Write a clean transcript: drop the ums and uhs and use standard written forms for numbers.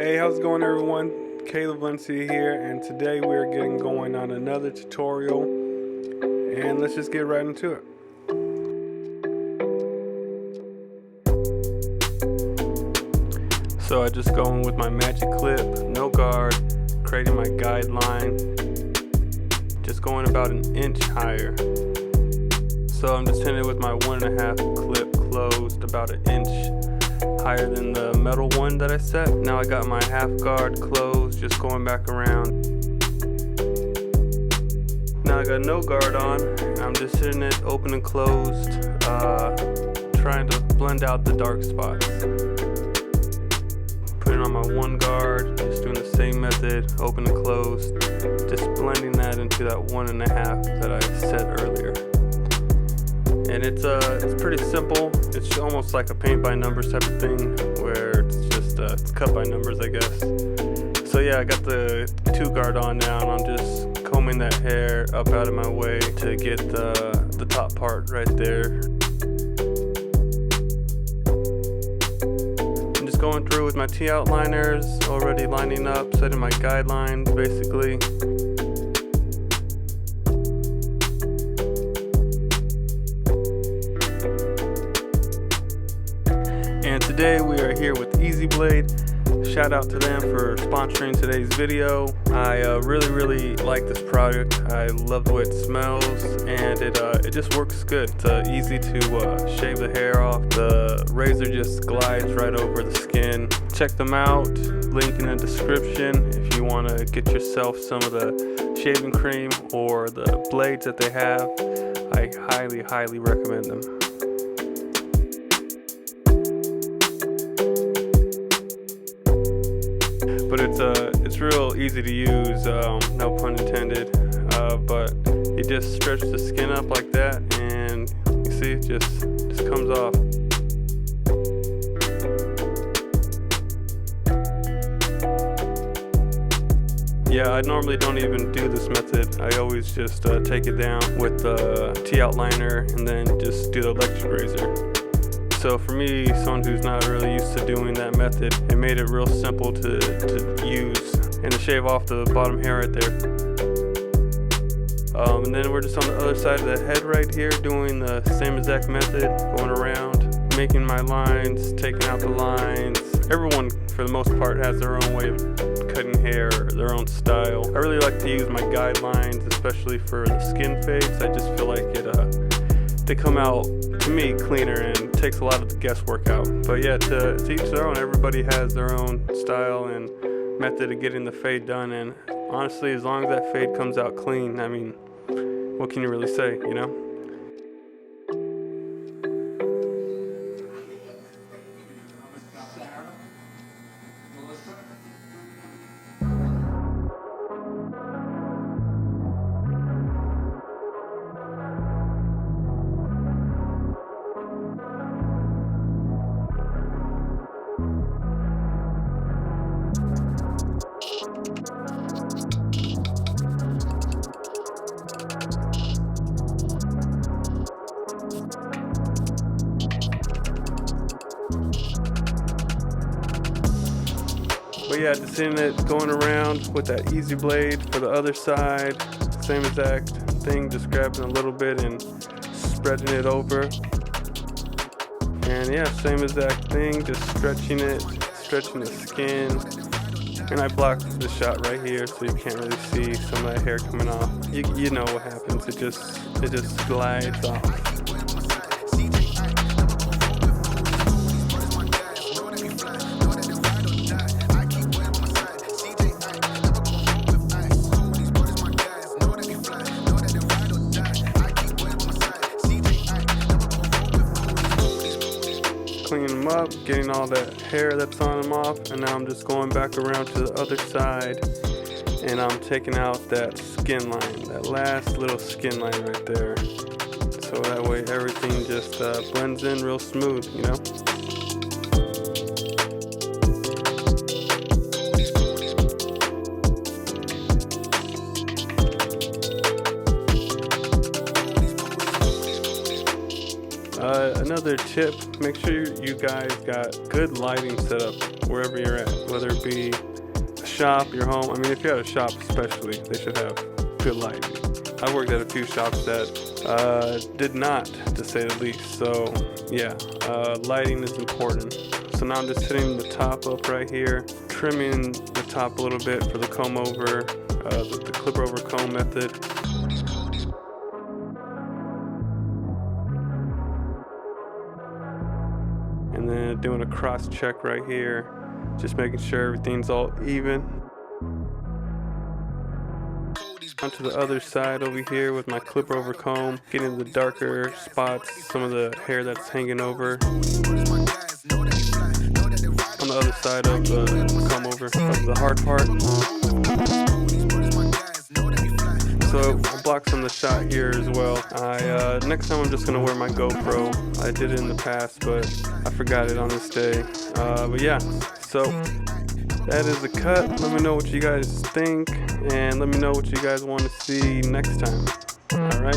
Hey, how's it going, everyone? Caleb Valencia here, and today we're getting going on another tutorial, and let's just get right into it. So I just go in with my magic clip, no guard, creating my guideline, just going about an inch higher. So I'm just hitting it with my 1.5 clip closed, about an inch higher than the metal one that I set. Now I got my half guard closed, just going back around. Now I got no guard on. I'm just hitting it open and closed, trying to blend out the dark spots. Putting on my one guard, just doing the same method, open and closed, just blending that into that 1.5 that I set earlier. And it's pretty simple. It's almost like a paint by numbers type of thing, where it's just it's cut by numbers, I guess. So yeah, I got the 2 guard on now, and I'm just combing that hair up out of my way to get the top part right there. I'm just going through with my T-outliners, already lining up, setting my guidelines basically. And today we are here with Easy Blade. Shout out to them for sponsoring today's video. I really like this product. I love the way it smells, and it just works good. It's easy to shave the hair off. The razor just glides right over the skin. Check them out, link in the description if you want to get yourself some of the shaving cream or the blades that they have. I highly recommend them. But it's real easy to use, no pun intended, but you just stretch the skin up like that, and you see it just comes off. Yeah, I normally don't even do this method. I always just take it down with the T-outliner and then just do the electric razor. So for me, someone who's not really used to doing that method, it made it real simple to use and to shave off the bottom hair right there. And then we're just on the other side of the head right here, doing the same exact method, going around, making my lines, taking out the lines. Everyone, for the most part, has their own way of cutting hair, their own style. I really like to use my guidelines, especially for the skin fades. I just feel like they come out, to me, cleaner and takes a lot of the guesswork out. But yeah, to each their own. Everybody has their own style and method of getting the fade done, and honestly, as long as that fade comes out clean, I mean, what can you really say, you know? But yeah, just seeing it going around with that Easy Blade for the other side, same exact thing, just grabbing a little bit and spreading it over. And yeah, same exact thing, just stretching it, stretching the skin. And I blocked the shot right here, so you can't really see some of that hair coming off. You know what happens, it just glides off. Cleaning them up, getting all that hair that's on them off, and now I'm just going back around to the other side, and I'm taking out that skin line, that last little skin line right there, so that way everything just blends in real smooth, you know? Another tip, make sure you guys got good lighting set up wherever you're at, whether it be a shop, your home. I mean, if you're at a shop especially, they should have good lighting. I've worked at a few shops that did not, to say the least. So yeah, lighting is important. So now I'm just hitting the top up right here, trimming the top a little bit for the comb over, the clip over comb method. And then doing a cross check right here, just making sure everything's all even. Onto the other side over here with my clipper over comb, getting the darker spots, some of the hair that's hanging over. On the other side of the comb over of the hard part. So I blocked some of the shot here as well. Next time I'm just gonna wear my GoPro. I did it in the past, but I forgot it on this day. But yeah, so that is the cut. Let me know what you guys think, and let me know what you guys want to see next time. All right.